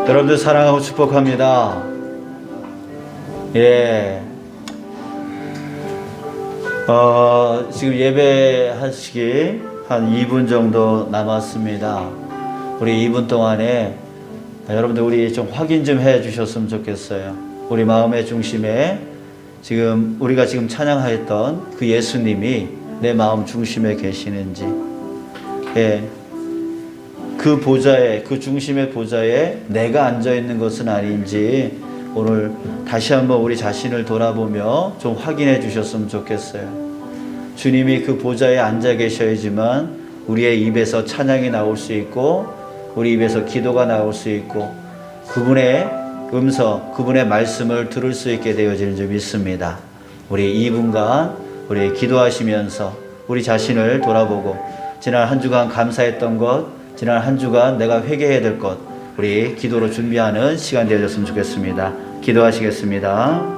여러분들 사랑하고 축복합니다. 예. 지금 예배하시기 한 2분 정도 남았습니다. 우리 2분 동안에 여러분들 우리 좀 확인 좀 해 주셨으면 좋겠어요. 우리 마음의 중심에 지금 우리가 지금 찬양하였던 그 예수님이 내 마음 중심에 계시는지, 예. 그 보좌에, 그 중심의 보좌에 내가 앉아 있는 것은 아닌지 오늘 다시 한번 우리 자신을 돌아보며 좀 확인해 주셨으면 좋겠어요. 주님이 그 보좌에 앉아 계셔야지만 우리의 입에서 찬양이 나올 수 있고 우리 입에서 기도가 나올 수 있고 그분의 음성, 그분의 말씀을 들을 수 있게 되어지는 줄 믿습니다. 우리 2분간 우리 기도하시면서 우리 자신을 돌아보고 지난 한 주간 감사했던 것, 지난 한 주간 내가 회개해야 될 것, 우리 기도로 준비하는 시간 되어졌으면 좋겠습니다. 기도하시겠습니다.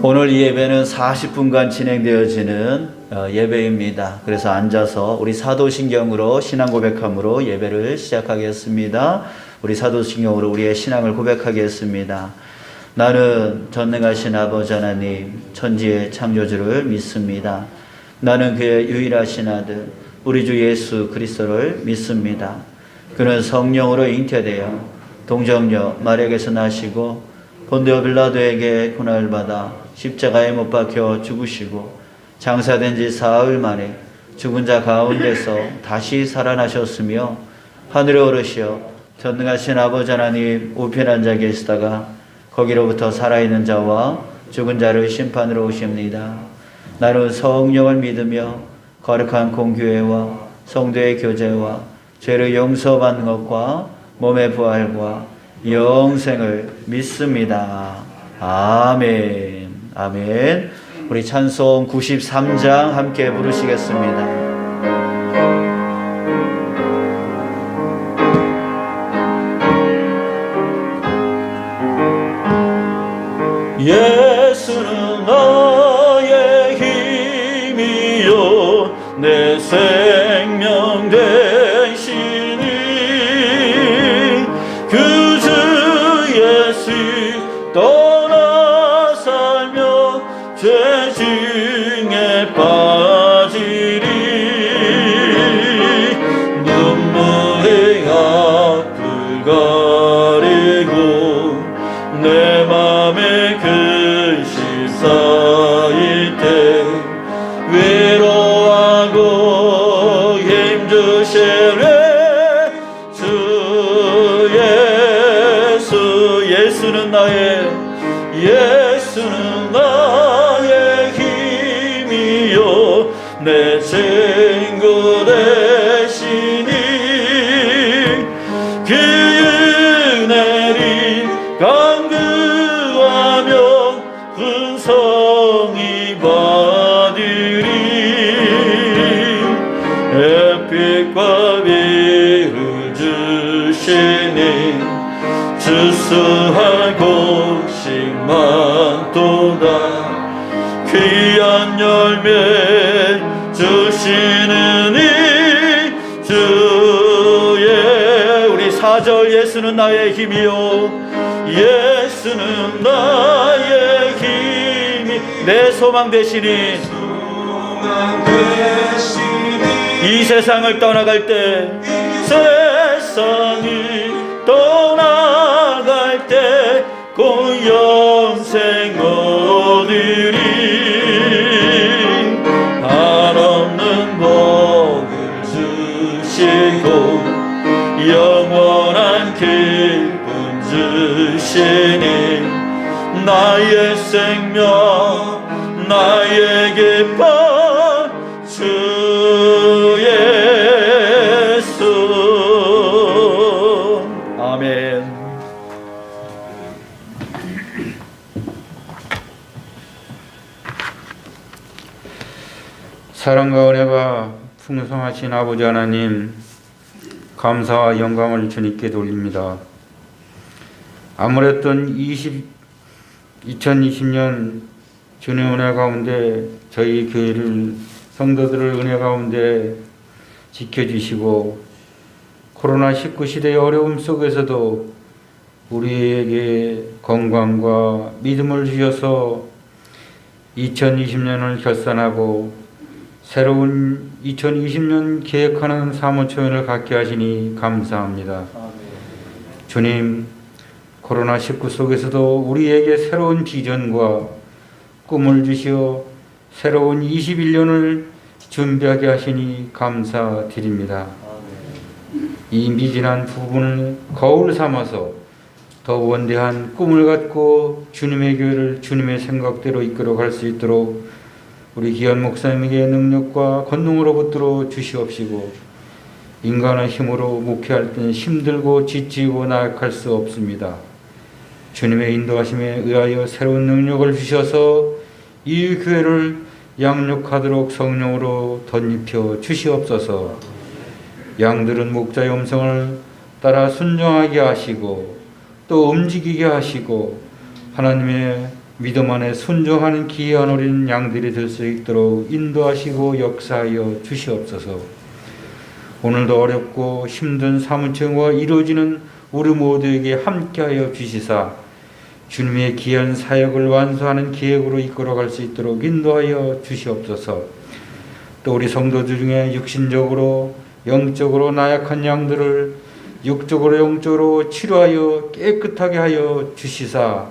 오늘 이 예배는 40분간 진행되어지는 예배입니다. 그래서 앉아서 우리 사도신경으로 신앙 고백함으로 예배를 시작하겠습니다. 우리 사도신경으로 우리의 신앙을 고백하겠습니다. 나는 전능하신 아버지 하나님 천지의 창조주를 믿습니다. 나는 그의 유일하신 아들 우리 주 예수 그리스도를 믿습니다. 그는 성령으로 잉태되어 동정녀 마리아에게서 나시고 본디오 빌라도에게 고난을 받아 십자가에 못 박혀 죽으시고 장사된 지 사흘 만에 죽은 자 가운데서 다시 살아나셨으며 하늘에 오르시어 전능하신 아버지 하나님 우편에 앉아 계시다가 거기로부터 살아있는 자와 죽은 자를 심판으로 오십니다. 나는 성령을 믿으며 거룩한 공교회와 성도의 교제와 죄를 용서받는 것과 몸의 부활과 영생을 믿습니다. 아멘. 아멘. 우리 찬송 93장 함께 부르시겠습니다. 예수는 나의 힘이요 내 생명 되시니 그 주 예수 떠나 살며 죄 중에 빠지리 눈물의 앞을 가리고 내 맘에 근심 쌓일 때 외로워하고 힘드시래 주 나의 예수는 나의 힘이요 내 친구 되시니 그 은혜를 간구하며 분성이 받으리 햇빛과 비를 주시니 주수할 곡식만 도다 귀한 열매 주시는 이 주의 우리 4절 예수는 나의 힘이요 예수는 나의 힘이 내 소망 되시니 이 세상을 떠나갈 때 세상을 떠나갈 때 그 영생 얻으리 한없는 복을 주시고 영원한 기쁨 주시니 나의 생명 나의 기쁨 주 예수 아멘. 사랑과 은혜가 풍성하신 아버지 하나님, 감사와 영광을 주님께 돌립니다. 아무랬던 2020년 주님의 은혜 가운데 저희 교회를 성도들을 은혜 가운데 지켜주시고 코로나19 시대의 어려움 속에서도 우리에게 건강과 믿음을 주셔서 2020년을 결산하고 새로운 2020년 계획하는 사모초연을 갖게 하시니 감사합니다. 주님, 코로나19 속에서도 우리에게 새로운 비전과 꿈을 주시어 새로운 21년을 준비하게 하시니 감사드립니다. 이 미진한 부분을 거울 삼아서 더 원대한 꿈을 갖고 주님의 교회를 주님의 생각대로 이끌어갈 수 있도록 우리 기현 목사님에게 능력과 권능으로 붙들어 주시옵시고 인간의 힘으로 목회할 때는 힘들고 지치고 나약할 수 없습니다. 주님의 인도하심에 의하여 새로운 능력을 주셔서 이 교회를 양육하도록 성령으로 덧입혀 주시옵소서. 양들은 목자의 음성을 따라 순종하게 하시고 또 움직이게 하시고 하나님의 믿음 안에 순종하는 귀한 어린 양들이 될 수 있도록 인도하시고 역사하여 주시옵소서. 오늘도 어렵고 힘든 사무총과 이루어지는 우리 모두에게 함께하여 주시사 주님의 귀한 사역을 완수하는 계획으로 이끌어갈 수 있도록 인도하여 주시옵소서. 또 우리 성도들 중에 육신적으로 영적으로 나약한 양들을 육적으로 영적으로 치료하여 깨끗하게 하여 주시사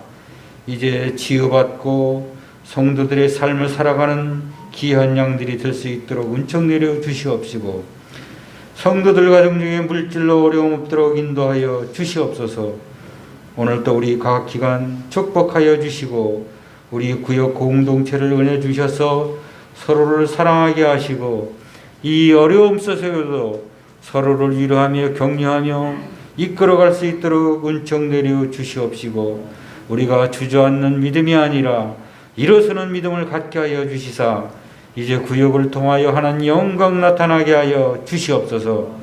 이제 치유받고 성도들의 삶을 살아가는 귀한 양들이 될 수 있도록 은총 내려 주시옵시고 성도들 가정 중에 물질로 어려움 없도록 인도하여 주시옵소서. 오늘도 우리 각 기관 축복하여 주시고 우리 구역 공동체를 은혜 주셔서 서로를 사랑하게 하시고 이 어려움 속에서도 서로를 위로하며 격려하며 이끌어갈 수 있도록 은총 내려 주시옵시고 우리가 주저앉는 믿음이 아니라 일어서는 믿음을 갖게 하여 주시사 이제 구역을 통하여 하나님 영광 나타나게 하여 주시옵소서.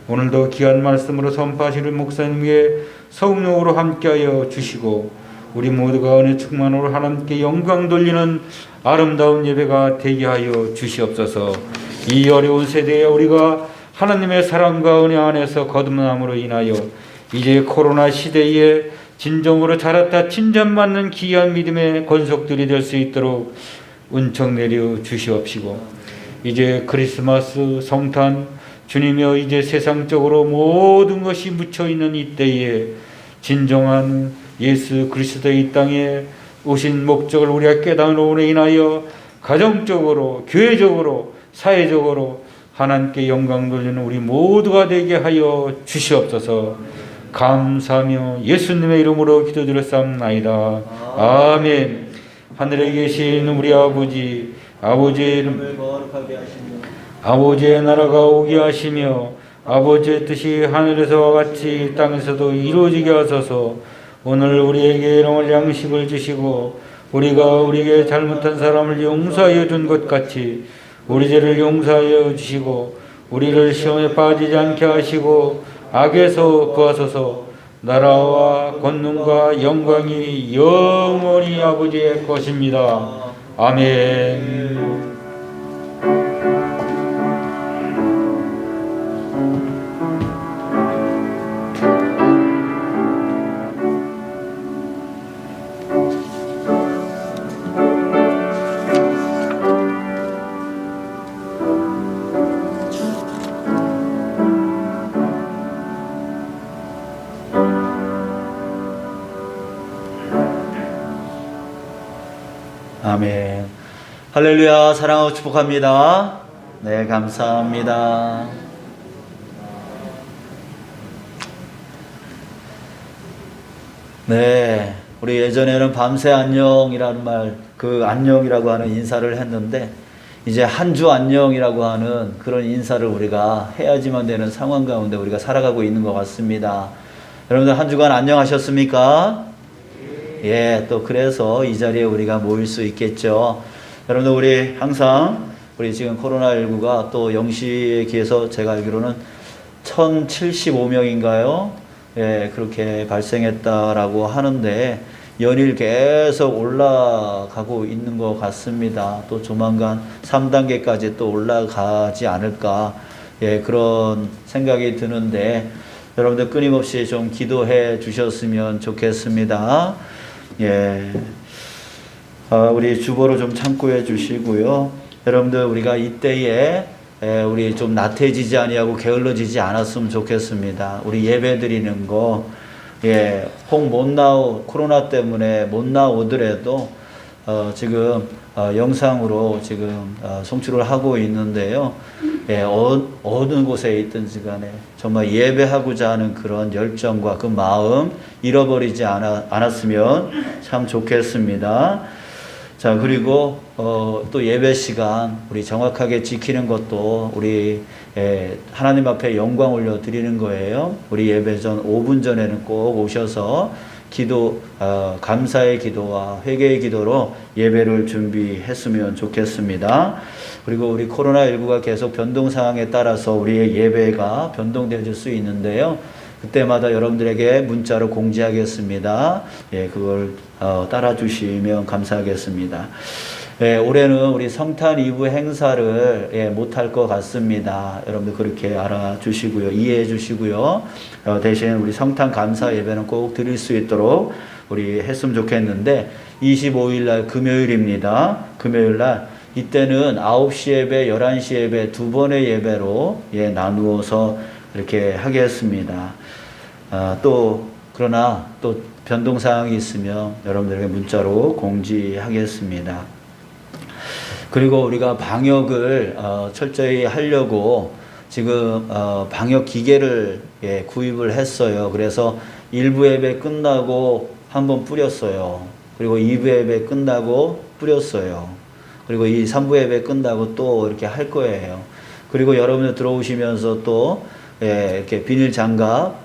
오늘도 귀한 말씀으로 선포하시는 목사님에게 성령으로 함께하여 주시고 우리 모두가 은혜 충만으로 하나님께 영광 돌리는 아름다운 예배가 되게 하여 주시옵소서. 이 어려운 세대에 우리가 하나님의 사랑과 은혜 안에서 거듭남으로 인하여 이제 코로나 시대에 진정으로 자랐다 칭찬받는 귀한 믿음의 권속들이 될 수 있도록 은총 내려 주시옵시고 이제 크리스마스 성탄 주님여 이제 세상적으로 모든 것이 묻혀있는 이때에 진정한 예수 그리스도의 이 땅에 오신 목적을 우리가 깨달음으로 인하여 가정적으로 교회적으로 사회적으로 하나님께 영광 돌리는 우리 모두가 되게 하여 주시옵소서. 감사하며 예수님의 이름으로 기도드렸사옵나이다. 아멘. 하늘에 계신 우리 아버지, 아버지의 이름 거룩하게 하시며 아버지의 나라가 오게 하시며 아버지의 뜻이 하늘에서와 같이 땅에서도 이루어지게 하소서. 오늘 우리에게 일용할 양식을 주시고 우리가 우리에게 잘못한 사람을 용서하여 준 것 같이 우리 죄를 용서하여 주시고 우리를 시험에 빠지지 않게 하시고 악에서 구하소서. 나라와 권능과 영광이 영원히 아버지의 것입니다. 아멘. 아멘. 할렐루야. 사랑하고 축복합니다. 네, 감사합니다. 네, 우리 예전에는 밤새 안녕이라는 말, 그 안녕이라고 하는 인사를 했는데 이제 한 주 안녕이라고 하는 그런 인사를 우리가 해야지만 되는 상황 가운데 우리가 살아가고 있는 것 같습니다. 여러분들 한 주간 안녕하셨습니까? 예, 또 그래서 이 자리에 우리가 모일 수 있겠죠. 여러분들 우리 항상 우리 지금 코로나19가 또 영시에 기해서 제가 알기로는 1075명인가요? 예, 그렇게 발생했다라고 하는데 연일 계속 올라가고 있는 것 같습니다. 또 조만간 3단계까지 또 올라가지 않을까, 예, 그런 생각이 드는데 여러분들 끊임없이 좀 기도해 주셨으면 좋겠습니다. 예, 우리 주보로 좀 참고해 주시고요. 여러분들 우리가 이때에 우리 좀 나태해지지 아니하고 게을러지지 않았으면 좋겠습니다. 우리 예배 드리는 거, 예, 혹 못 코로나 때문에 못 나오더라도 지금 영상으로 지금 송출을 하고 있는데요. 예, 어느 곳에 있든지 간에 정말 예배하고자 하는 그런 열정과 그 마음 잃어버리지 않았으면 참 좋겠습니다. 자, 그리고 또 예배 시간 우리 정확하게 지키는 것도 우리 하나님 앞에 영광 올려 드리는 거예요. 우리 예배 전 5분 전에는 꼭 오셔서 기도, 감사의 기도와 회개의 기도로 예배를 준비했으면 좋겠습니다. 그리고 우리 코로나19가 계속 변동 상황에 따라서 우리의 예배가 변동될 수 있는데요. 그때마다 여러분들에게 문자로 공지하겠습니다. 예, 그걸 따라 주시면 감사하겠습니다. 예, 올해는 우리 성탄 2부 행사를 못할 것 같습니다. 여러분들 그렇게 알아주시고요. 이해해 주시고요. 대신 우리 성탄 감사 예배는 꼭 드릴 수 있도록 우리 했으면 좋겠는데 25일 날 금요일입니다. 금요일 날 이때는 9시 예배, 11시 예배 두 번의 예배로 나누어서 이렇게 하겠습니다. 그러나 또 변동사항이 있으면 여러분들에게 문자로 공지하겠습니다. 그리고 우리가 방역을 철저히 하려고 지금 방역 기계를 구입을 했어요. 그래서 1부 예배 끝나고 한번 뿌렸어요. 그리고 2부 예배 끝나고 뿌렸어요. 그리고 이 3부 예배 끝나고 또 이렇게 할 거예요. 그리고 여러분들 들어오시면서 또 이렇게 비닐 장갑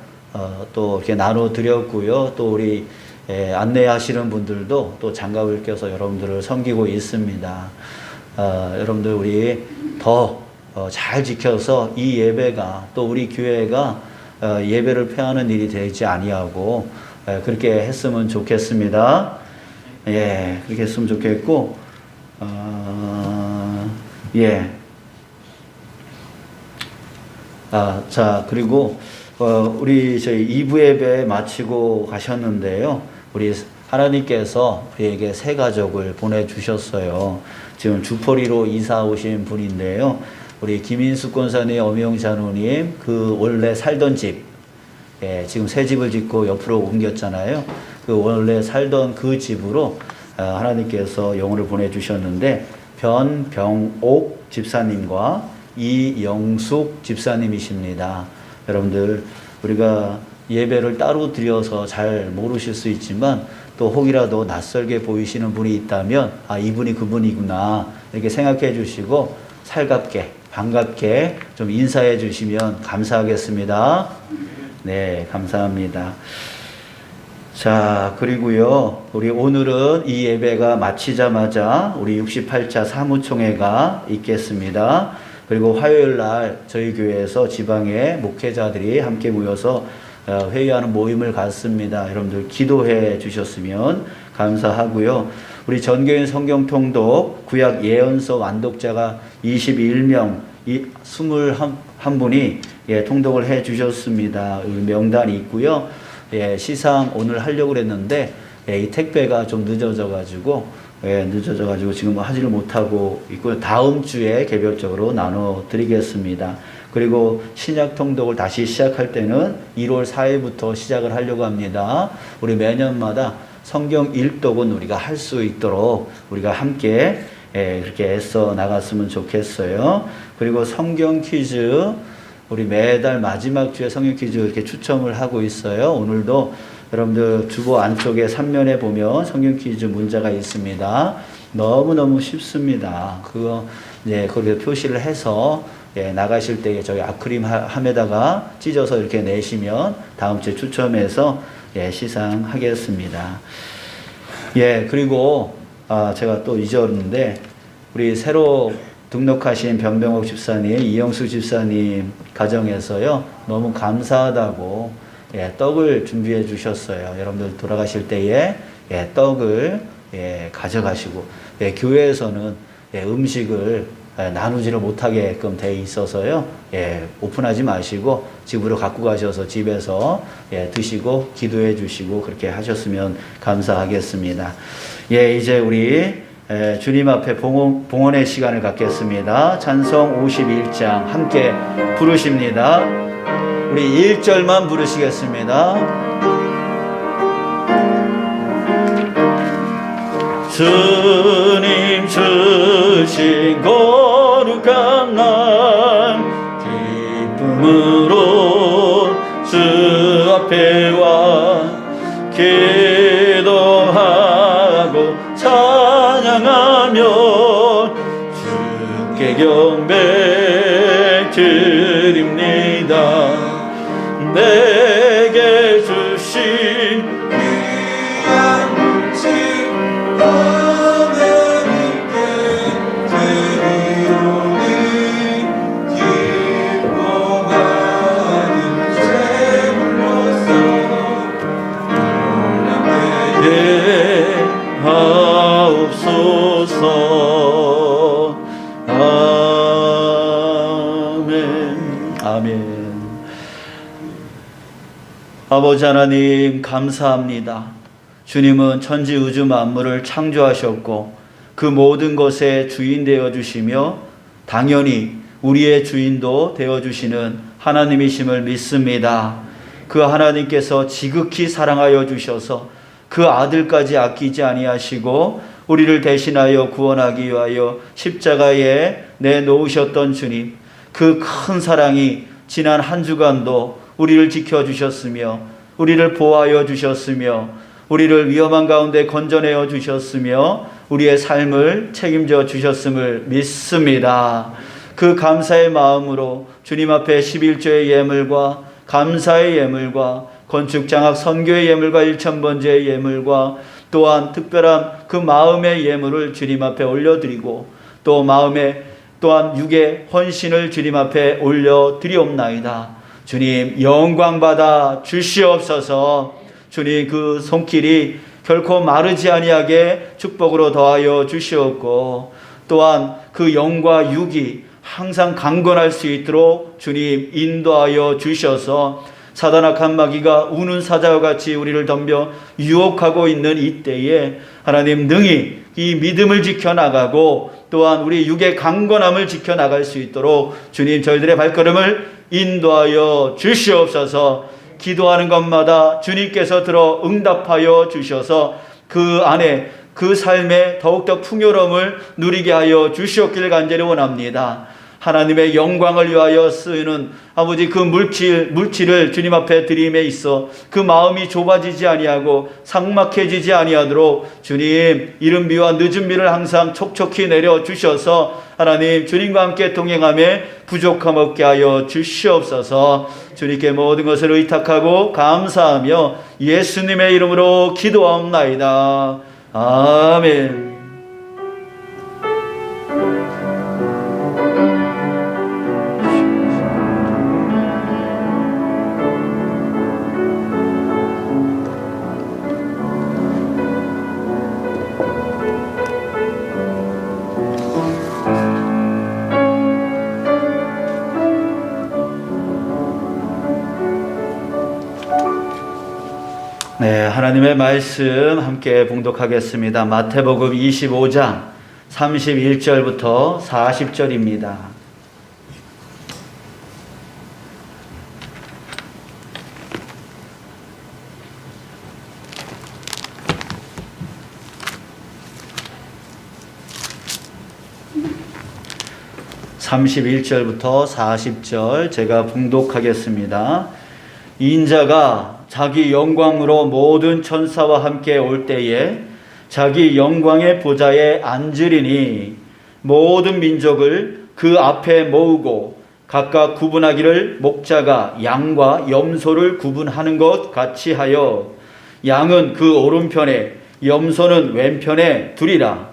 또 이렇게 나눠 드렸고요. 또 우리 안내하시는 분들도 또 장갑을 껴서 여러분들을 섬기고 있습니다. 여러분들 우리 더 잘 지켜서 이 예배가 또 우리 교회가 예배를 폐하는 일이 되지 아니하고 그렇게 했으면 좋겠습니다. 예, 그렇게 했으면 좋겠고 예. 자, 그리고 우리 저희 2부 예배 마치고 가셨는데요. 우리 하나님께서 우리에게 새 가족을 보내주셨어요. 지금 주포리로 이사 오신 분인데요. 우리 김인숙 권사님, 엄영 장로님, 그 원래 살던 집, 지금 새 집을 짓고 옆으로 옮겼잖아요. 그 원래 살던 그 집으로 하나님께서 영혼을 보내주셨는데, 변병옥 집사님과 이영숙 집사님이십니다. 여러분들, 우리가 예배를 따로 드려서 잘 모르실 수 있지만 또 혹이라도 낯설게 보이시는 분이 있다면 아, 이분이 그분이구나 이렇게 생각해 주시고 살갑게 반갑게 좀 인사해 주시면 감사하겠습니다. 네, 감사합니다. 자, 그리고요, 우리 오늘은 이 예배가 마치자마자 우리 68차 사무총회가 있겠습니다. 그리고 화요일 날 저희 교회에서 지방의 목회자들이 함께 모여서 회의하는 모임을 갖습니다. 여러분들 기도해 주셨으면 감사하고요. 우리 전교인 성경통독 구약 예언서 완독자가 21명, 21분이 통독을 해 주셨습니다. 명단이 있고요. 시상 오늘 하려고 그랬는데 이 택배가 좀 늦어져가지고 지금 하지를 못하고 있고요. 다음 주에 개별적으로 나눠 드리겠습니다. 그리고 신약 통독을 다시 시작할 때는 1월 4일부터 시작을 하려고 합니다. 우리 매년마다 성경 일독은 우리가 할 수 있도록 우리가 함께 그렇게 애써 나갔으면 좋겠어요. 그리고 성경 퀴즈 우리 매달 마지막 주에 성경 퀴즈 이렇게 추첨을 하고 있어요. 오늘도 여러분들 주보 안쪽에 3면에 보면 성경 퀴즈 문제가 있습니다. 너무너무 쉽습니다. 그거 거기에 표시를 해서 나가실 때 저희 아크림 함에다가 찢어서 이렇게 내시면 다음 주에 추첨해서 시상하겠습니다. 그리고 제가 또 잊었는데 우리 새로 등록하신 변병옥 집사님, 이영수 집사님 가정에서요 너무 감사하다고 떡을 준비해 주셨어요. 여러분들 돌아가실 때에 떡을 가져가시고 교회에서는 음식을 나누지를 못하게끔 돼 있어서요. 오픈하지 마시고 집으로 갖고 가셔서 집에서 드시고 기도해 주시고 그렇게 하셨으면 감사하겠습니다. 이제 우리 주님 앞에 봉헌의 시간을 갖겠습니다. 찬송 51장 함께 부르십니다. 우리 1절만 부르시겠습니다. 주님 주신 거룩한 날 기쁨으로 주 앞에 와 기도하고 찬양하며 주께 경배 드립니다. 내게 주신 귀한 물질 하나님께 드리오니 기뻐하는 제물로서 놀랍게 하옵소서. 아멘. 아멘. 아버지 하나님 감사합니다. 주님은 천지 우주 만물을 창조하셨고 그 모든 것의 주인 되어 주시며 당연히 우리의 주인도 되어 주시는 하나님이심을 믿습니다. 그 하나님께서 지극히 사랑하여 주셔서 그 아들까지 아끼지 아니하시고 우리를 대신하여 구원하기 위하여 십자가에 내놓으셨던 주님, 그 큰 사랑이 지난 한 주간도 우리를 지켜주셨으며 우리를 보호하여 주셨으며 우리를 위험한 가운데 건져내어 주셨으며 우리의 삶을 책임져 주셨음을 믿습니다. 그 감사의 마음으로 주님 앞에 11조의 예물과 감사의 예물과 건축장학 선교의 예물과 1000번제의 예물과 또한 특별한 그 마음의 예물을 주님 앞에 올려드리고 또 마음에 또한 육의 헌신을 주님 앞에 올려드리옵나이다. 주님 영광받아 주시옵소서. 주님 그 손길이 결코 마르지 아니하게 축복으로 더하여 주시옵고 또한 그 영과 육이 항상 강건할 수 있도록 주님 인도하여 주셔서 사단 악한 마귀가 우는 사자와 같이 우리를 덤벼 유혹하고 있는 이때에 하나님 능히 이 믿음을 지켜나가고 또한 우리 육의 강건함을 지켜나갈 수 있도록 주님 저희들의 발걸음을 인도하여 주시옵소서. 기도하는 것마다 주님께서 들어 응답하여 주셔서 그 안에 그 삶에 더욱더 풍요로움을 누리게 하여 주시옵기를 간절히 원합니다. 하나님의 영광을 위하여 쓰는 아버지 그 물질을 주님 앞에 드림에 있어 그 마음이 좁아지지 아니하고 삭막해지지 아니하도록 주님 이른 비와 늦은 비를 항상 촉촉히 내려 주셔서 하나님 주님과 함께 동행하며 부족함 없게 하여 주시옵소서. 주님께 모든 것을 의탁하고 감사하며 예수님의 이름으로 기도하옵나이다. 아멘. 네, 하나님의 말씀 함께 봉독하겠습니다. 마태복음 25장 31절부터 40절입니다. (31절부터) (40절) 제가 봉독하겠습니다. 인자가 자기 영광으로 모든 천사와 함께 올 때에 자기 영광의 보좌에 앉으리니 모든 민족을 그 앞에 모으고 각각 구분하기를 목자가 양과 염소를 구분하는 것 같이 하여 양은 그 오른편에 염소는 왼편에 두리라.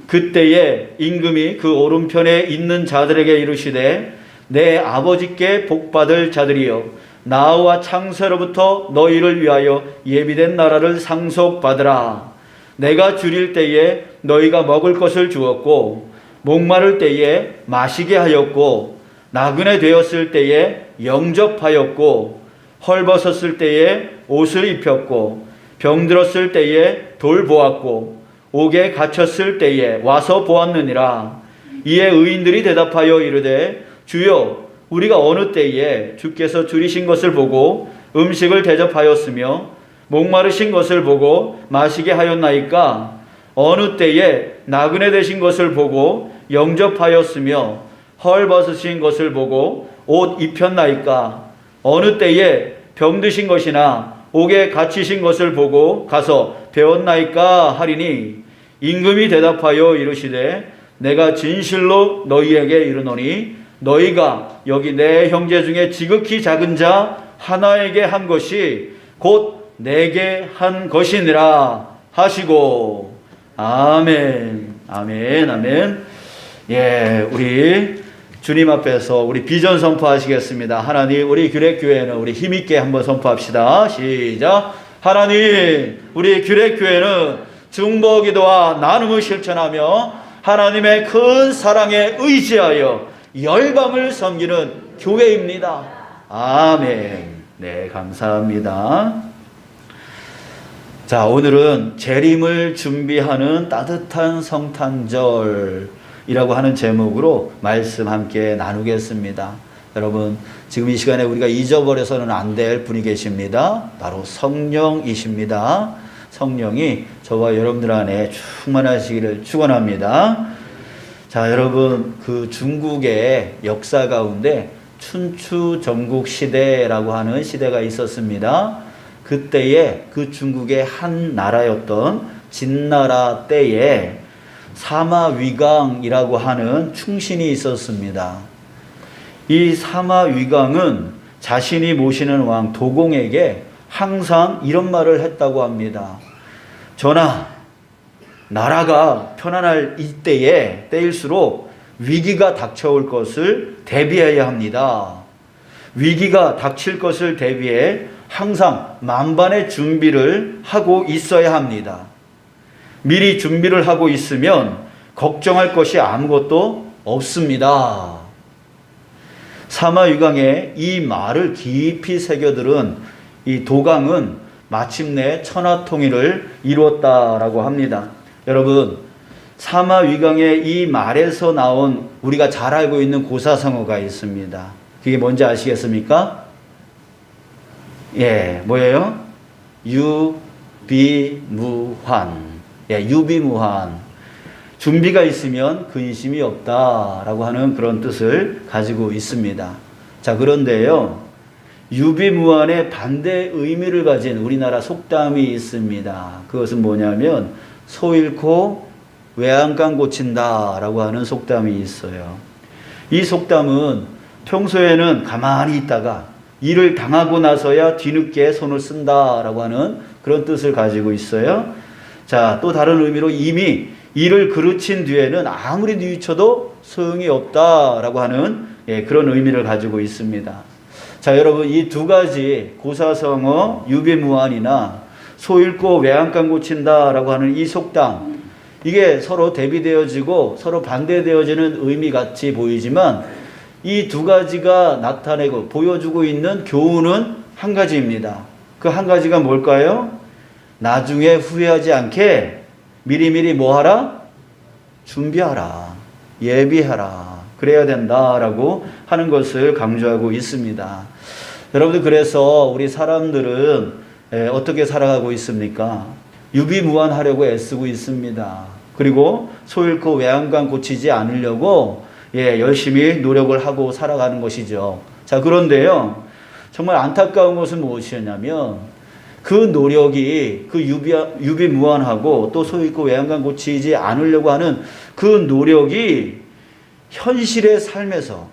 그때에 임금이 그 오른편에 있는 자들에게 이르시되 내 아버지께 복받을 자들이여 나와 창세로부터 너희를 위하여 예비된 나라를 상속받으라. 내가 줄일 때에 너희가 먹을 것을 주었고 목마를 때에 마시게 하였고 나그네 되었을 때에 영접하였고 헐벗었을 때에 옷을 입혔고 병들었을 때에 돌보았고 옥에 갇혔을 때에 와서 보았느니라. 이에 의인들이 대답하여 이르되 주여 우리가 어느 때에 주께서 줄이신 것을 보고 음식을 대접하였으며 목마르신 것을 보고 마시게 하였나이까? 어느 때에 나그네 되신 것을 보고 영접하였으며 헐벗으신 것을 보고 옷 입혔나이까? 어느 때에 병드신 것이나 옥에 갇히신 것을 보고 가서 배웠나이까? 하리니 임금이 대답하여 이르시되 내가 진실로 너희에게 이르노니 너희가 여기 내 형제 중에 지극히 작은 자 하나에게 한 것이 곧 내게 한 것이니라 하시고. 아멘. 아멘. 아멘. 예, 우리 주님 앞에서 우리 비전 선포하시겠습니다. 하나님, 우리 규례교회는 우리 힘있게 한번 선포합시다. 시작. 하나님, 우리 규례교회는 중보기도와 나눔을 실천하며 하나님의 큰 사랑에 의지하여 열방을 섬기는 교회입니다. 아멘. 네, 감사합니다. 자, 오늘은 재림을 준비하는 따뜻한 성탄절이라고 하는 제목으로 말씀 함께 나누겠습니다. 여러분, 지금 이 시간에 우리가 잊어버려서는 안 될 분이 계십니다. 바로 성령이십니다. 성령이 저와 여러분들 안에 충만하시기를 축원합니다. 자, 여러분, 그 중국의 역사 가운데 춘추 전국 시대라고 하는 시대가 있었습니다. 그때에 그 중국의 한 나라였던 진나라 때에 사마위강이라고 하는 충신이 있었습니다. 이 사마위강은 자신이 모시는 왕 도공에게 항상 이런 말을 했다고 합니다. 전하, 나라가 편안할 때일수록 위기가 닥쳐올 것을 대비해야 합니다. 위기가 닥칠 것을 대비해 항상 만반의 준비를 하고 있어야 합니다. 미리 준비를 하고 있으면 걱정할 것이 아무것도 없습니다. 사마위강의 이 말을 깊이 새겨들은 이 도강은 마침내 천하통일을 이루었다라고 합니다. 여러분, 사마위강의 이 말에서 나온 우리가 잘 알고 있는 고사성어가 있습니다. 그게 뭔지 아시겠습니까? 예, 뭐예요? 유비무환. 예, 유비무환. 준비가 있으면 근심이 없다라고 하는 그런 뜻을 가지고 있습니다. 자, 그런데요, 유비무환의 반대 의미를 가진 우리나라 속담이 있습니다. 그것은 뭐냐면 소 잃고 외양간 고친다라고 하는 속담이 있어요. 이 속담은 평소에는 가만히 있다가 일을 당하고 나서야 뒤늦게 손을 쓴다라고 하는 그런 뜻을 가지고 있어요. 자, 또 다른 의미로 이미 일을 그르친 뒤에는 아무리 뉘우쳐도 소용이 없다라고 하는 그런 의미를 가지고 있습니다. 자, 여러분, 이 두 가지 고사성어 유비무환이나 소 잃고 외양간 고친다라고 하는 이 속담, 이게 서로 대비되어지고 서로 반대되어지는 의미 같이 보이지만 이 두 가지가 나타내고 보여주고 있는 교훈은 한 가지입니다. 그 한 가지가 뭘까요? 나중에 후회하지 않게 미리미리 뭐 하라? 준비하라. 예비하라. 그래야 된다라고 하는 것을 강조하고 있습니다. 여러분들, 그래서 우리 사람들은 어떻게 살아가고 있습니까? 유비무환하려고 애쓰고 있습니다. 그리고 소 잃고 외양간 고치지 않으려고 열심히 노력을 하고 살아가는 것이죠. 자, 그런데요, 정말 안타까운 것은 무엇이었냐면 그 노력이 그 유비무환하고 또 소 잃고 외양간 고치지 않으려고 하는 그 노력이 현실의 삶에서,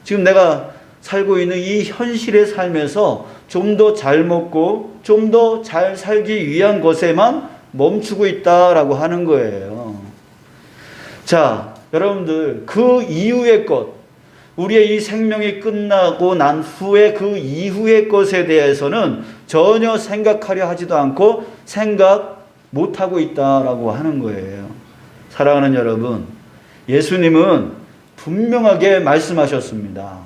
지금 내가 살고 있는 이 현실의 삶에서 좀 더 잘 먹고 좀 더 잘 살기 위한 것에만 멈추고 있다라고 하는 거예요. 자, 여러분들, 그 이후의 것, 우리의 이 생명이 끝나고 난 후에 그 이후의 것에 대해서는 전혀 생각하려 하지도 않고 생각 못하고 있다라고 하는 거예요. 사랑하는 여러분, 예수님은 분명하게 말씀하셨습니다.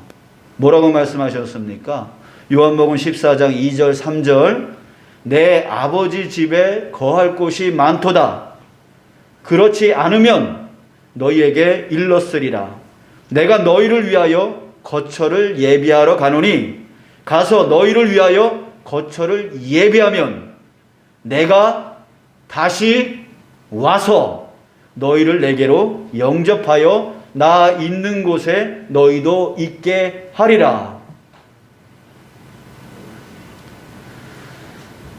뭐라고 말씀하셨습니까? 요한복음 14장 2절 3절, 내 아버지 집에 거할 곳이 많도다. 그렇지 않으면 너희에게 일렀으리라. 내가 너희를 위하여 거처를 예비하러 가노니 가서 너희를 위하여 거처를 예비하면 내가 다시 와서 너희를 내게로 영접하여 나 있는 곳에 너희도 있게 하리라.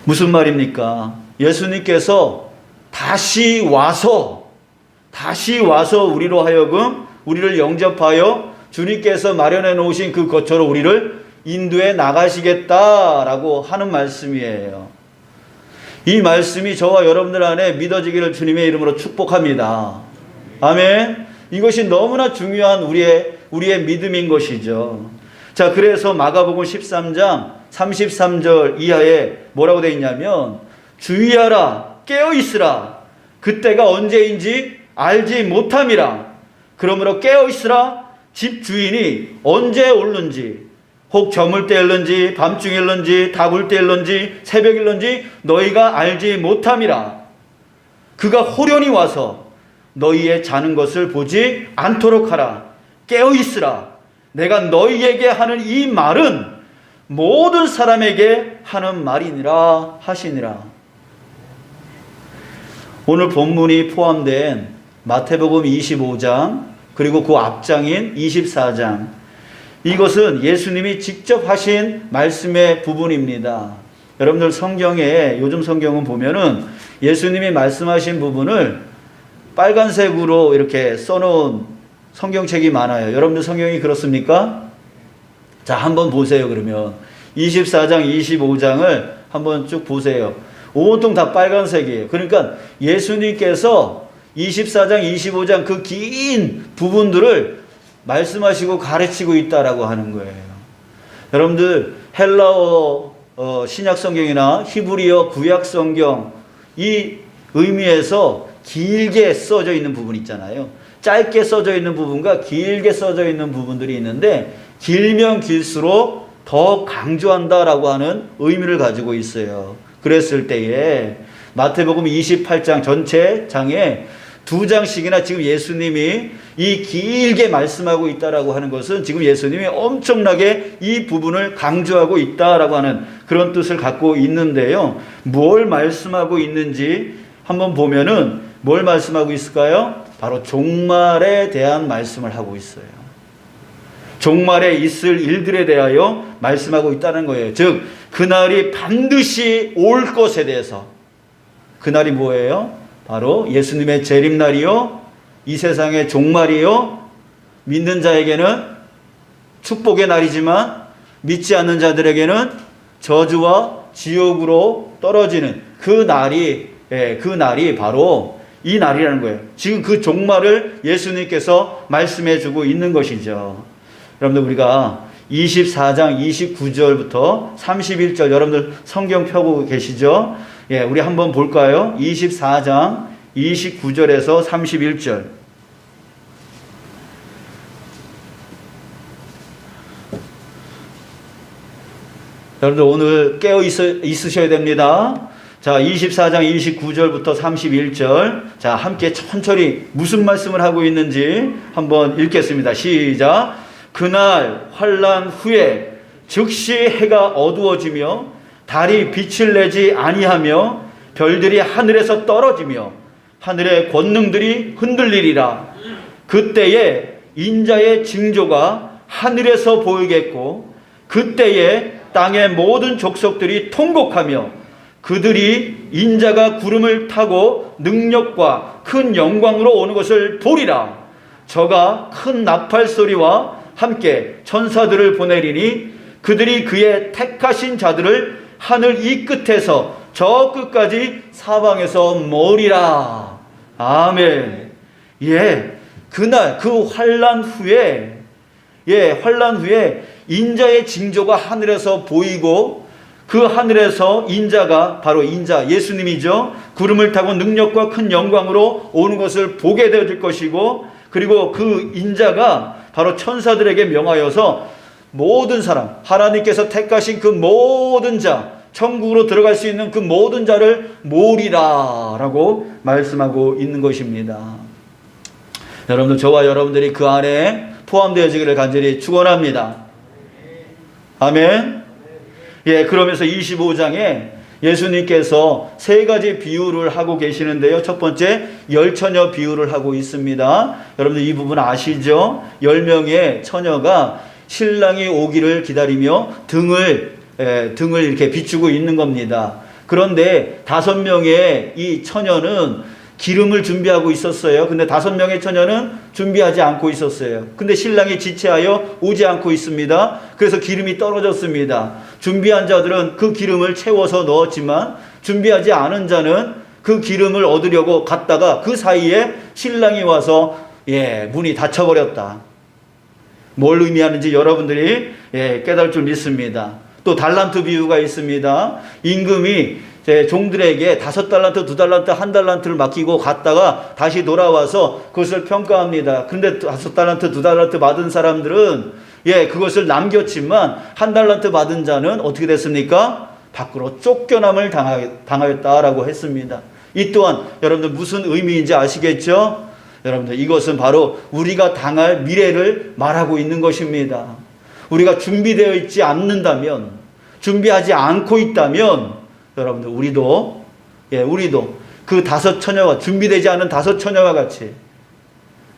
무슨 말입니까? 예수님께서 다시 와서 우리로 하여금 우리를 영접하여 주님께서 마련해 놓으신 그 거처로 우리를 인도해 나가시겠다라고 하는 말씀이에요. 이 말씀이 저와 여러분들 안에 믿어지기를 주님의 이름으로 축복합니다. 아멘. 이것이 너무나 중요한 우리의 믿음인 것이죠. 자, 그래서 마가복음 13장 33절 이하에 뭐라고 되어 있냐면 주의하라, 깨어 있으라. 그때가 언제인지 알지 못함이라. 그러므로 깨어 있으라. 집 주인이 언제 올는지, 혹 저물 때일는지 밤중일는지 다굴 때일는지 새벽일는지 너희가 알지 못함이라. 그가 호련히 와서 너희의 자는 것을 보지 않도록 하라. 깨어 있으라. 내가 너희에게 하는 이 말은 모든 사람에게 하는 말이니라 하시니라. 오늘 본문이 포함된 마태복음 25장 그리고 그 앞장인 24장, 이것은 예수님이 직접 하신 말씀의 부분입니다. 여러분들 성경에, 요즘 성경은 보면은 예수님이 말씀하신 부분을 빨간색으로 이렇게 써놓은 성경책이 많아요. 여러분들 성경이 그렇습니까? 자, 한번 보세요. 그러면 24장, 25장을 한번 쭉 보세요. 온통 다 빨간색이에요. 그러니까 예수님께서 24장, 25장 그 긴 부분들을 말씀하시고 가르치고 있다라고 하는 거예요. 여러분들 헬라어 신약 성경이나 히브리어 구약 성경, 이 의미에서 길게 써져 있는 부분 있잖아요. 짧게 써져 있는 부분과 길게 써져 있는 부분들이 있는데 길면 길수록 더 강조한다라고 하는 의미를 가지고 있어요. 그랬을 때에 마태복음 28장 전체 장에 2장씩이나 지금 예수님이 이 길게 말씀하고 있다라고 하는 것은 지금 예수님이 엄청나게 이 부분을 강조하고 있다라고 하는 그런 뜻을 갖고 있는데요. 뭘 말씀하고 있는지 한번 보면은 뭘 말씀하고 있을까요? 바로 종말에 대한 말씀을 하고 있어요. 종말에 있을 일들에 대하여 말씀하고 있다는 거예요. 즉 그날이 반드시 올 것에 대해서. 그날이 뭐예요? 바로 예수님의 재림날이요, 이 세상의 종말이요, 믿는 자에게는 축복의 날이지만 믿지 않는 자들에게는 저주와 지옥으로 떨어지는 그 날이 바로 이 날이라는 거예요. 지금 그 종말을 예수님께서 말씀해 주고 있는 것이죠. 여러분들 우리가 24장 29절부터 31절, 여러분들 성경 펴고 계시죠? 예, 우리 한번 볼까요? 24장 29절에서 31절. 여러분들 오늘 깨어 있으셔야 됩니다. 자, 24장 29절부터 31절. 자, 함께 천천히 무슨 말씀을 하고 있는지 한번 읽겠습니다. 시작. 그날 환난 후에 즉시 해가 어두워지며 달이 빛을 내지 아니하며 별들이 하늘에서 떨어지며 하늘의 권능들이 흔들리리라. 그때에 인자의 징조가 하늘에서 보이겠고 그때에 땅의 모든 족속들이 통곡하며 그들이 인자가 구름을 타고 능력과 큰 영광으로 오는 것을 보리라. 저가 큰 나팔 소리와 함께 천사들을 보내리니 그들이 그의 택하신 자들을 하늘 이 끝에서 저 끝까지 사방에서 모으리라. 아멘. 예, 그날 그 환난 후에, 환난 후에 인자의 징조가 하늘에서 보이고 그 하늘에서 인자가 바로 인자 예수님이죠. 구름을 타고 능력과 큰 영광으로 오는 것을 보게 되어질 것이고, 그리고 그 인자가 바로 천사들에게 명하여서 모든 사람, 하나님께서 택하신 그 모든 자, 천국으로 들어갈 수 있는 그 모든 자를 모으리라 라고 말씀하고 있는 것입니다. 여러분들, 저와 여러분들이 그 안에 포함되어지기를 간절히 축원합니다. 아멘. 예, 그러면서 25장에 예수님께서 세 가지 비유를 하고 계시는데요. 첫 번째, 열처녀 비유를 하고 있습니다. 여러분들 이 부분 아시죠? 10명의 처녀가 신랑이 오기를 기다리며 등을 이렇게 비추고 있는 겁니다. 그런데 5명의 이 처녀는 기름을 준비하고 있었어요. 근데 5명의 처녀는 준비하지 않고 있었어요. 근데 신랑이 지체하여 오지 않고 있습니다. 그래서 기름이 떨어졌습니다. 준비한 자들은 그 기름을 채워서 넣었지만 준비하지 않은 자는 그 기름을 얻으려고 갔다가 그 사이에 신랑이 와서 문이 닫혀버렸다. 뭘 의미하는지 여러분들이 깨달을 줄 믿습니다. 또 달란트 비유가 있습니다. 임금이 종들에게 5달란트, 2달란트, 1달란트를 맡기고 갔다가 다시 돌아와서 그것을 평가합니다. 그런데 5달란트, 2달란트 받은 사람들은 그것을 남겼지만 1달란트 받은 자는 어떻게 됐습니까? 밖으로 쫓겨남을 당하였다라고 했습니다. 이 또한 여러분들 무슨 의미인지 아시겠죠? 여러분들, 이것은 바로 우리가 당할 미래를 말하고 있는 것입니다. 우리가 준비되어 있지 않는다면, 준비하지 않고 있다면 여러분들 우리도 그 5처녀와, 준비되지 않은 5처녀와 같이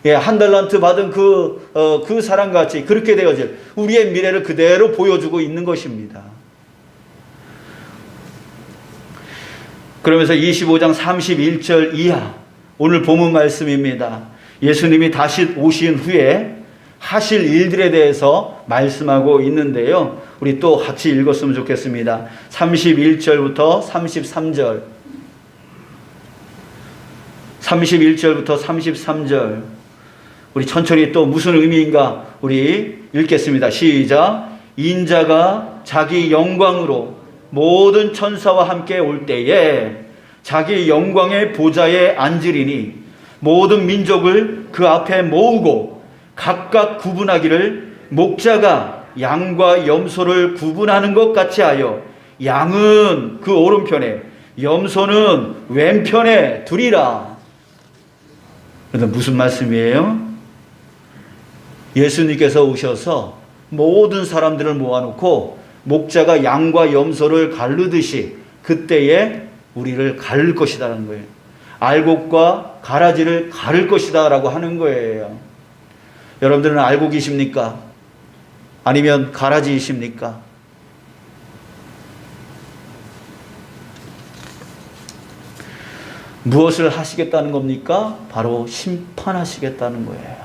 1달란트 받은 그 사람과 같이 그렇게 되어질 우리의 미래를 그대로 보여주고 있는 것입니다. 그러면서 25장 31절 이하, 오늘 본문 말씀입니다. 예수님이 다시 오신 후에 하실 일들에 대해서 말씀하고 있는데요. 우리 또 같이 읽었으면 좋겠습니다. 31절부터 33절. 31절부터 33절. 우리 천천히 또 무슨 의미인가 우리 읽겠습니다. 시작. 인자가 자기 영광으로 모든 천사와 함께 올 때에 자기 영광의 보좌에 앉으리니 모든 민족을 그 앞에 모으고 각각 구분하기를 목자가 양과 염소를 구분하는 것 같이 하여 양은 그 오른편에 염소는 왼편에 두리라. 그런데 무슨 말씀이에요? 예수님께서 오셔서 모든 사람들을 모아놓고 목자가 양과 염소를 가르듯이 그때에 우리를 가를 것이라는 거예요. 알곡과 가라지를 가를 것이다 라고 하는 거예요. 여러분들은 알고 계십니까? 아니면 가라지이십니까? 무엇을 하시겠다는 겁니까? 바로 심판하시겠다는 거예요.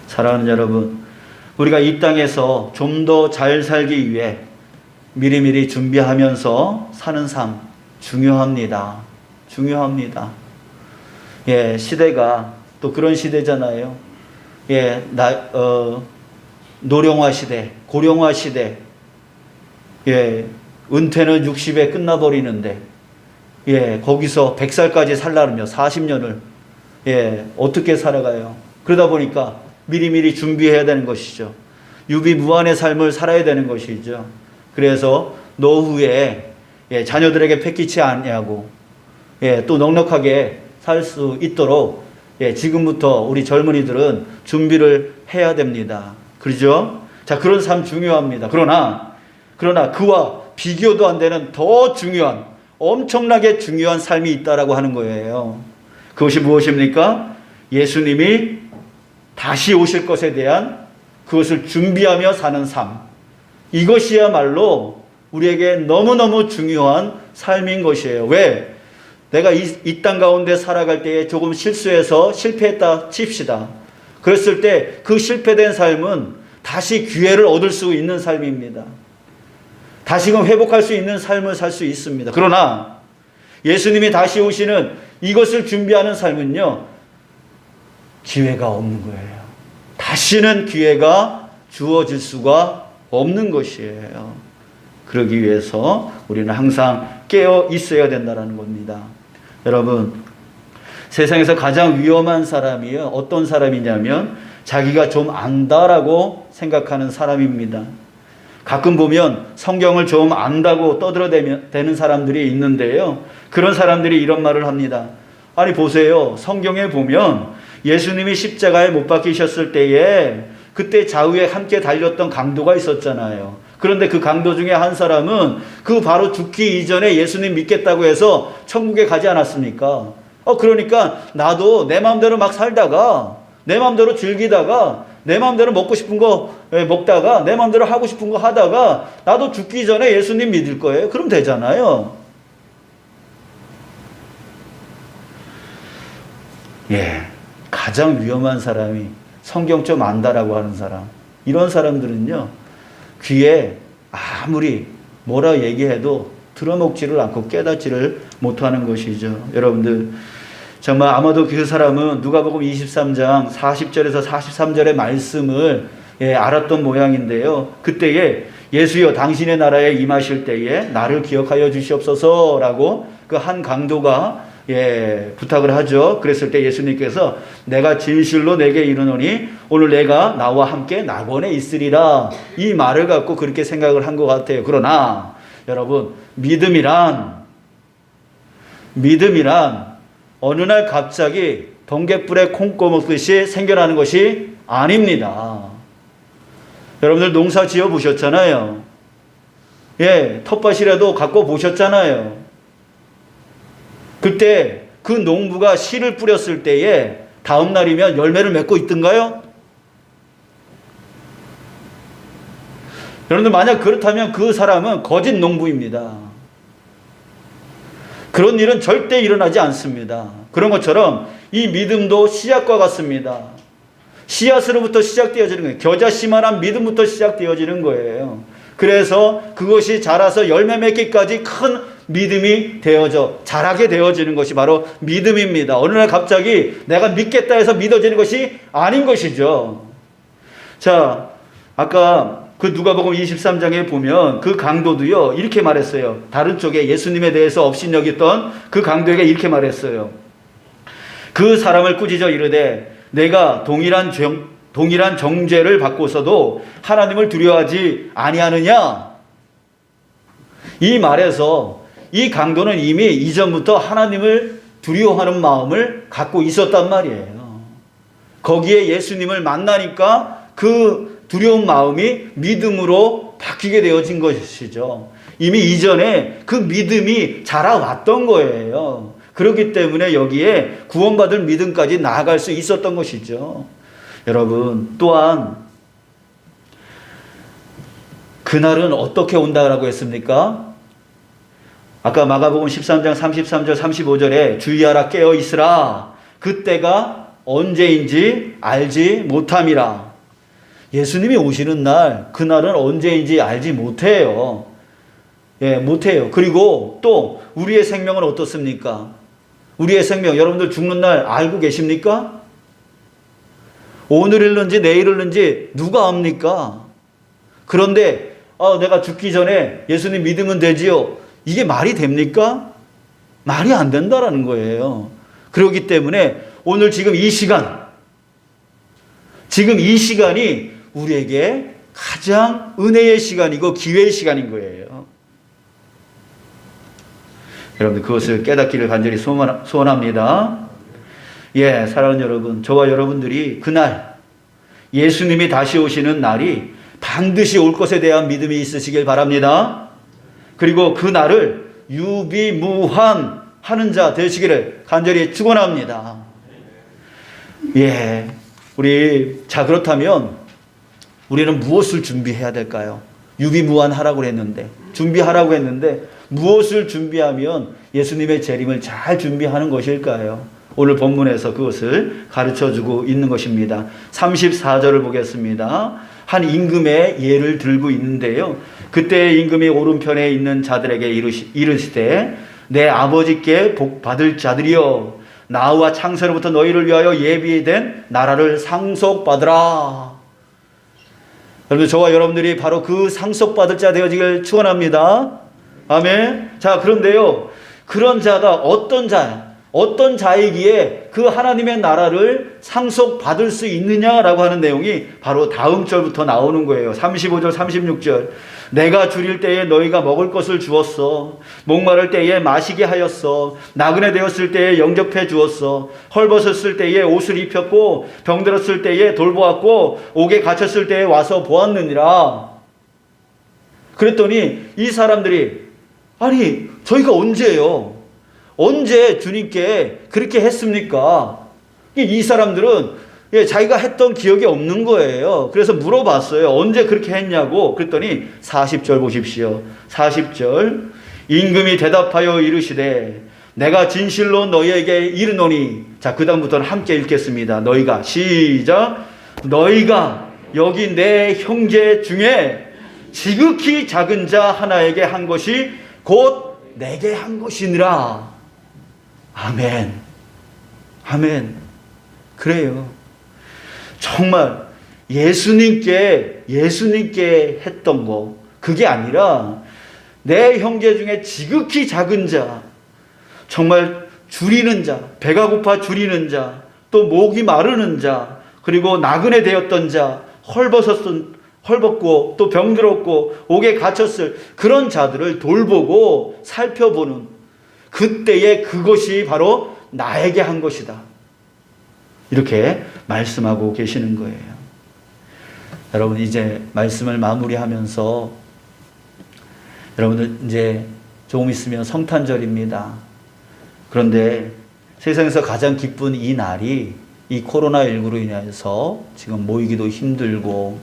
사랑하는 여러분, 우리가 이 땅에서 좀 더 잘 살기 위해 미리미리 준비하면서 사는 삶 중요합니다. 중요합니다. 예, 시대가 또 그런 시대잖아요. 예, 노령화 시대, 고령화 시대. 예, 은퇴는 60에 끝나버리는데, 예, 거기서 100살까지 살라며 40년을, 예, 어떻게 살아가요? 그러다 보니까 미리미리 준비해야 되는 것이죠. 유비무환의 삶을 살아야 되는 것이죠. 그래서 노후에, 예, 자녀들에게 패기치 아니하고, 예, 또 넉넉하게 살 수 있도록, 예, 지금부터 우리 젊은이들은 준비를 해야 됩니다. 그러죠? 자, 그런 삶 중요합니다. 그러나 그와 비교도 안 되는 더 중요한, 엄청나게 중요한 삶이 있다라고 하는 거예요. 그것이 무엇입니까? 예수님이 다시 오실 것에 대한 그것을 준비하며 사는 삶. 이것이야말로 우리에게 너무너무 중요한 삶인 것이에요. 왜? 내가 이 땅 가운데 살아갈 때에 조금 실수해서 실패했다 칩시다. 그랬을 때 그 실패된 삶은 다시 기회를 얻을 수 있는 삶입니다. 다시금 회복할 수 있는 삶을 살 수 있습니다. 그러나 예수님이 다시 오시는 이것을 준비하는 삶은요, 기회가 없는 거예요. 다시는 기회가 주어질 수가 없는 것이에요. 그러기 위해서 우리는 항상 깨어 있어야 된다는 겁니다. 여러분, 세상에서 가장 위험한 사람이 어떤 사람이냐면 자기가 좀 안다라고 생각하는 사람입니다. 가끔 보면 성경을 좀 안다고 떠들어대는 사람들이 있는데요. 그런 사람들이 이런 말을 합니다. 아니 보세요. 성경에 보면 예수님이 십자가에 못 박히셨을 때에 그때 좌우에 함께 달렸던 강도가 있었잖아요. 그런데 그 강도 중에 한 사람은 그 바로 죽기 이전에 예수님 믿겠다고 해서 천국에 가지 않았습니까? 그러니까 나도 내 마음대로 막 살다가 내 마음대로 즐기다가 내 마음대로 먹고 싶은 거 먹다가 내 마음대로 하고 싶은 거 하다가 나도 죽기 전에 예수님 믿을 거예요. 그럼 되잖아요. 예, 가장 위험한 사람이 성경 좀 안다라고 하는 사람. 이런 사람들은요, 귀에 아무리 뭐라 얘기해도 들어먹지를 않고 깨닫지를 못하는 것이죠. 여러분들, 정말 아마도 그 사람은 누가복음 23장 40절에서 43절의 말씀을 알았던 모양인데요. 그때에 예수여 당신의 나라에 임하실 때에 나를 기억하여 주시옵소서라고 그 한 강도가 부탁을 하죠. 그랬을 때 예수님께서 내가 진실로 내게 이르노니 오늘 내가 나와 함께 낙원에 있으리라, 이 말을 갖고 그렇게 생각을 한 것 같아요. 그러나 여러분, 믿음이란 어느 날 갑자기 번갯불에 콩 꼬먹듯이 생겨나는 것이 아닙니다. 여러분들 농사 지어 보셨잖아요. 예, 텃밭이라도 갖고 보셨잖아요. 그때 그 농부가 씨를 뿌렸을 때에 다음 날이면 열매를 맺고 있던가요? 여러분들, 만약 그렇다면 그 사람은 거짓 농부입니다. 그런 일은 절대 일어나지 않습니다. 그런 것처럼 이 믿음도 씨앗과 같습니다. 씨앗으로부터 시작되어지는 거예요. 겨자씨만한 믿음부터 시작되어지는 거예요. 그래서 그것이 자라서 열매 맺기까지 큰 믿음이 되어져 자라게 되어지는 것이 바로 믿음입니다. 어느 날 갑자기 내가 믿겠다 해서 믿어지는 것이 아닌 것이죠. 자, 아까 그 누가복음 23장에 보면 그 강도도요, 이렇게 말했어요. 다른 쪽에 예수님에 대해서 업신여겼던 그 강도에게 이렇게 말했어요. 그 사람을 꾸짖어 이르되 내가 동일한 정죄를 받고서도 하나님을 두려워하지 아니하느냐. 이 말에서 이 강도는 이미 이전부터 하나님을 두려워하는 마음을 갖고 있었단 말이에요. 거기에 예수님을 만나니까 그 두려운 마음이 믿음으로 바뀌게 되어진 것이죠. 이미 이전에 그 믿음이 자라왔던 거예요. 그렇기 때문에 여기에 구원받을 믿음까지 나아갈 수 있었던 것이죠. 여러분, 또한 그날은 어떻게 온다라고 했습니까? 아까 마가복음 13장 33절 35절에 주의하라 깨어 있으라 그때가 언제인지 알지 못함이라. 예수님이 오시는 날, 그날은 언제인지 알지 못해요. 예, 못해요. 그리고 또 우리의 생명은 어떻습니까? 우리의 생명, 여러분들 죽는 날 알고 계십니까? 오늘일는지 내일일는지 누가 압니까? 그런데 내가 죽기 전에 예수님 믿으면 되지요. 이게 말이 됩니까? 말이 안 된다라는 거예요. 그렇기 때문에 오늘 지금 이 시간이 우리에게 가장 은혜의 시간이고 기회의 시간인 거예요. 여러분들 그것을 깨닫기를 간절히 소원합니다. 예, 사랑하는 여러분, 저와 여러분들이 그날 예수님이 다시 오시는 날이 반드시 올 것에 대한 믿음이 있으시길 바랍니다. 그리고 그 날을 유비무환하는 자 되시기를 간절히 축원합니다. 예, 그렇다면 우리는 무엇을 준비해야 될까요? 유비무환하라고 했는데, 준비하라고 했는데 무엇을 준비하면 예수님의 재림을 잘 준비하는 것일까요? 오늘 본문에서 그것을 가르쳐주고 있는 것입니다. 34절을 보겠습니다. 한 임금의 예를 들고 있는데요. 그때 임금이 오른편에 있는 자들에게 이르시되 내 아버지께 복 받을 자들이여 나와 창세로부터 너희를 위하여 예비된 나라를 상속받으라. 여러분, 저와 여러분들이 바로 그 상속받을 자 되어지길 축원합니다. 아멘. 자, 그런데요, 그런 자가 어떤 자이기에 그 하나님의 나라를 상속받을 수 있느냐라고 하는 내용이 바로 다음 절부터 나오는 거예요. 35절 36절. 내가 줄일 때에 너희가 먹을 것을 주었어. 목마를 때에 마시게 하였어. 나그네 되었을 때에 영접해 주었어. 헐벗었을 때에 옷을 입혔고 병들었을 때에 돌보았고 옥에 갇혔을 때에 와서 보았느니라. 그랬더니 이 사람들이 아니 저희가 언제 주님께 그렇게 했습니까? 이 사람들은 자기가 했던 기억이 없는 거예요. 그래서 물어봤어요. 언제 그렇게 했냐고. 그랬더니 40절 보십시오. 40절. 임금이 대답하여 이르시되 내가 진실로 너희에게 이르노니. 자, 그 다음부터는 함께 읽겠습니다. 너희가 시작. 너희가 여기 내 형제 중에 지극히 작은 자 하나에게 한 것이 곧 내게 한 것이니라. 아멘. 아멘. 그래요. 정말 예수님께 했던 거, 그게 아니라 내 형제 중에 지극히 작은 자, 정말 줄이는 자, 배가 고파 줄이는 자, 또 목이 마르는 자, 그리고 나그네 되었던 자, 헐벗고 또 병들었고 옥에 갇혔을 그런 자들을 돌보고 살펴보는 그때에 그것이 바로 나에게 한 것이다. 이렇게 말씀하고 계시는 거예요. 여러분, 이제 말씀을 마무리하면서 여러분들 이제 조금 있으면 성탄절입니다. 그런데 세상에서 가장 기쁜 이 날이 이 코로나19로 인해서 지금 모이기도 힘들고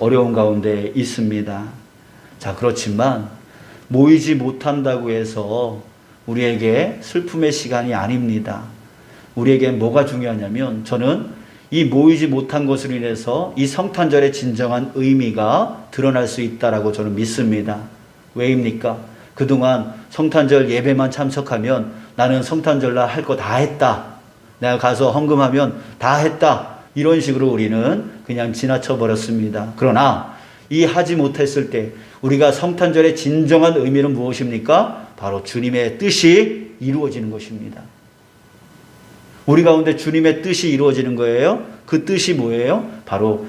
어려운 가운데 있습니다. 자, 그렇지만 모이지 못한다고 해서 우리에게 슬픔의 시간이 아닙니다. 우리에게 뭐가 중요하냐면 저는 이 모이지 못한 것으로 인해서 이 성탄절의 진정한 의미가 드러날 수 있다라고 저는 믿습니다. 왜입니까? 그동안 성탄절 예배만 참석하면 나는 성탄절날 할 거 다 했다. 내가 가서 헌금하면 다 했다. 이런 식으로 우리는 그냥 지나쳐 버렸습니다. 그러나 이 하지 못했을 때 우리가 성탄절의 진정한 의미는 무엇입니까? 바로 주님의 뜻이 이루어지는 것입니다. 우리 가운데 주님의 뜻이 이루어지는 거예요. 그 뜻이 뭐예요? 바로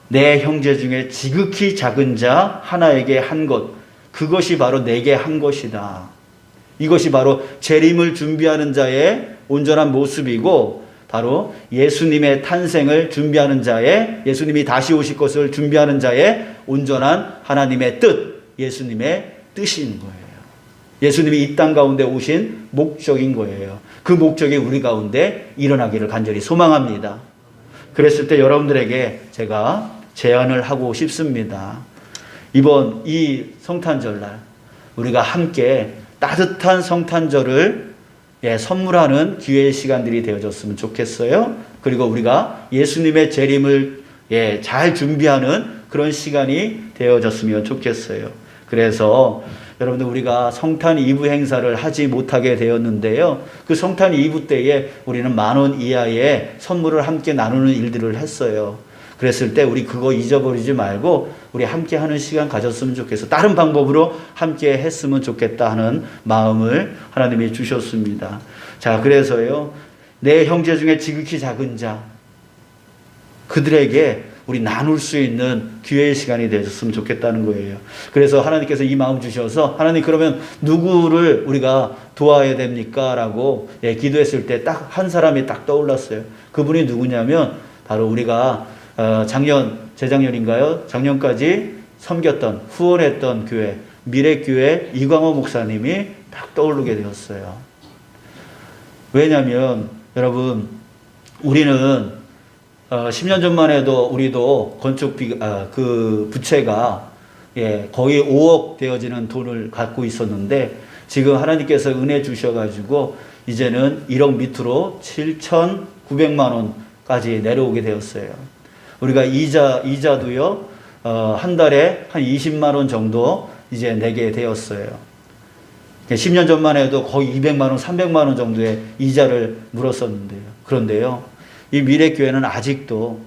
내 형제 중에 지극히 작은 자 하나에게 한 것, 그것이 바로 내게 한 것이다. 이것이 바로 재림을 준비하는 자의 온전한 모습이고 바로 예수님의 탄생을 준비하는 자의, 예수님이 다시 오실 것을 준비하는 자의 온전한 하나님의 뜻, 예수님의 뜻인 거예요. 예수님이 이 땅 가운데 오신 목적인 거예요. 그 목적이 우리 가운데 일어나기를 간절히 소망합니다. 그랬을 때 여러분들에게 제가 제안을 하고 싶습니다. 이번 이 성탄절날 우리가 함께 따뜻한 성탄절을 선물하는 기회의 시간들이 되어졌으면 좋겠어요. 그리고 우리가 예수님의 재림을 잘 준비하는 그런 시간이 되어졌으면 좋겠어요. 그래서 여러분들 우리가 성탄 2부 행사를 하지 못하게 되었는데요. 그 성탄 2부 때에 우리는 10,000원 이하의 선물을 함께 나누는 일들을 했어요. 그랬을 때 우리 그거 잊어버리지 말고 우리 함께 하는 시간 가졌으면 좋겠어. 다른 방법으로 함께 했으면 좋겠다 하는 마음을 하나님이 주셨습니다. 자, 그래서요. 내 형제 중에 지극히 작은 자 그들에게 우리 나눌 수 있는 기회의 시간이 되었으면 좋겠다는 거예요. 그래서 하나님께서 이 마음 주셔서 하나님 그러면 누구를 우리가 도와야 됩니까? 라고 기도했을 때 딱 한 사람이 딱 떠올랐어요. 그분이 누구냐면 바로 우리가 재작년인가요? 작년까지 섬겼던 후원했던 교회 미래교회 이광호 목사님이 딱 떠오르게 되었어요. 왜냐하면 여러분 우리는 10년 전만 해도 우리도 그 부채가 거의 5억 되어지는 돈을 갖고 있었는데 지금 하나님께서 은혜 주셔가지고 이제는 1억 밑으로 7,900만 원까지 내려오게 되었어요. 우리가 이자도요 한 달에 한 20만 원 정도 이제 내게 되었어요. 10년 전만 해도 거의 200만 원, 300만 원 정도의 이자를 물었었는데요. 그런데요. 이 미래교회는 아직도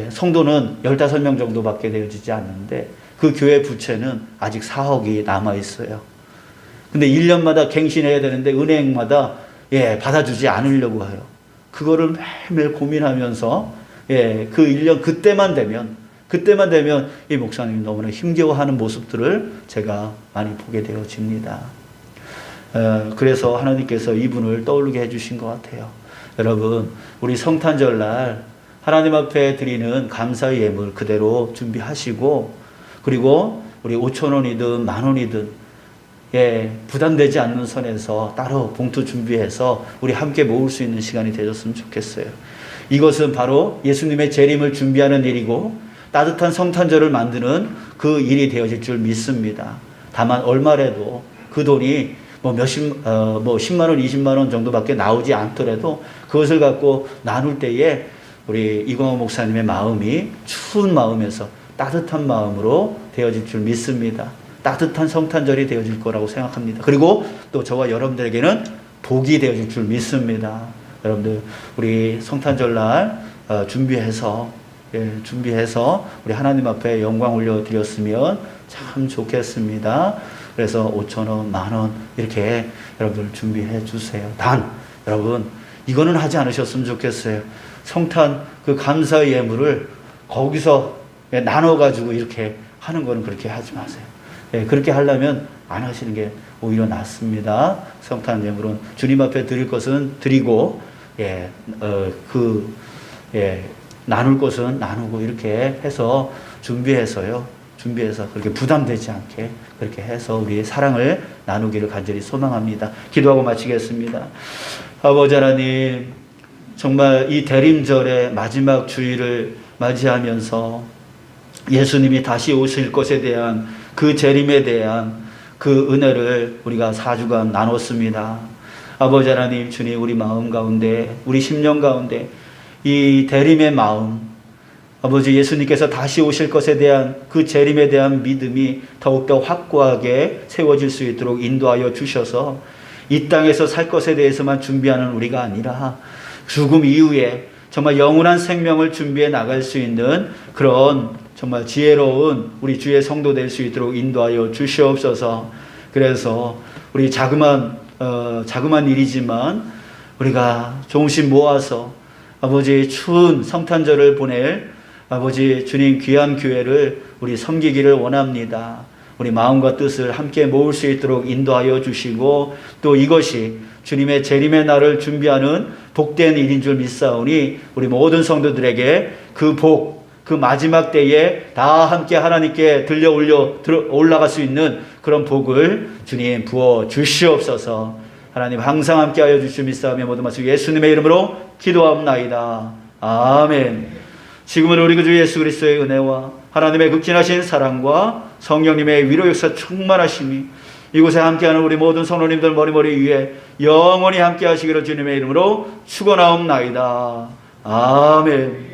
성도는 15명 정도밖에 되어지지 않는데 그 교회 부채는 아직 4억이 남아있어요. 근데 1년마다 갱신해야 되는데 은행마다 받아주지 않으려고 해요. 그거를 매일매일 고민하면서 그 1년 그때만 되면 이 목사님이 너무나 힘겨워하는 모습들을 제가 많이 보게 되어집니다. 그래서 하나님께서 이분을 떠오르게 해주신 것 같아요. 여러분 우리 성탄절날 하나님 앞에 드리는 감사의 예물 그대로 준비하시고 그리고 우리 5,000원이든 10,000원이든 부담되지 않는 선에서 따로 봉투 준비해서 우리 함께 모을 수 있는 시간이 되었으면 좋겠어요. 이것은 바로 예수님의 재림을 준비하는 일이고 따뜻한 성탄절을 만드는 그 일이 되어질 줄 믿습니다. 다만 얼마라도 그 돈이 10만 원, 20만 원 정도밖에 나오지 않더라도 그것을 갖고 나눌 때에 우리 이광호 목사님의 마음이 추운 마음에서 따뜻한 마음으로 되어질 줄 믿습니다. 따뜻한 성탄절이 되어질 거라고 생각합니다. 그리고 또 저와 여러분들에게는 복이 되어질 줄 믿습니다. 여러분들 우리 성탄절날 준비해서 우리 하나님 앞에 영광 올려드렸으면 참 좋겠습니다. 그래서 5,000원, 10,000원 이렇게 여러분들 준비해 주세요. 단 여러분 이거는 하지 않으셨으면 좋겠어요. 성탄 그 감사의 예물을 거기서 나눠가지고 이렇게 하는 거는 그렇게 하지 마세요. 그렇게 하려면 안 하시는 게 오히려 낫습니다. 성탄 예물은 주님 앞에 드릴 것은 드리고 나눌 것은 나누고 이렇게 해서 준비해서 그렇게 부담되지 않게 그렇게 해서 우리의 사랑을 나누기를 간절히 소망합니다. 기도하고 마치겠습니다. 아버지 하나님, 정말 이 대림절의 마지막 주일을 맞이하면서 예수님이 다시 오실 것에 대한 그 재림에 대한 그 은혜를 우리가 4주간 나눴습니다. 아버지 하나님, 주님 우리 마음 가운데 우리 심령 가운데 이 대림의 마음, 아버지 예수님께서 다시 오실 것에 대한 그 재림에 대한 믿음이 더욱더 확고하게 세워질 수 있도록 인도하여 주셔서 이 땅에서 살 것에 대해서만 준비하는 우리가 아니라 죽음 이후에 정말 영원한 생명을 준비해 나갈 수 있는 그런 정말 지혜로운 우리 주의 성도 될 수 있도록 인도하여 주시옵소서. 그래서 우리 자그만 일이지만 우리가 조금씩 모아서 아버지 추운 성탄절을 보낼 아버지 주님 귀한 교회를 우리 섬기기를 원합니다. 우리 마음과 뜻을 함께 모을 수 있도록 인도하여 주시고 또 이것이 주님의 재림의 날을 준비하는 복된 일인 줄 믿사오니 우리 모든 성도들에게 그 복, 그 마지막 때에 다 함께 하나님께 올라갈 수 있는 그런 복을 주님 부어 주시옵소서. 하나님 항상 함께하여 주시옵 믿사오며 모든 말씀 예수님의 이름으로 기도하옵나이다. 아멘. 지금은 우리 주 예수 그리스도의 은혜와 하나님의 극진하신 사랑과 성령님의 위로 역사 충만하심이 이곳에 함께하는 우리 모든 성도님들 머리머리 위에 영원히 함께하시기를 주님의 이름으로 축원하옵나이다. 아멘.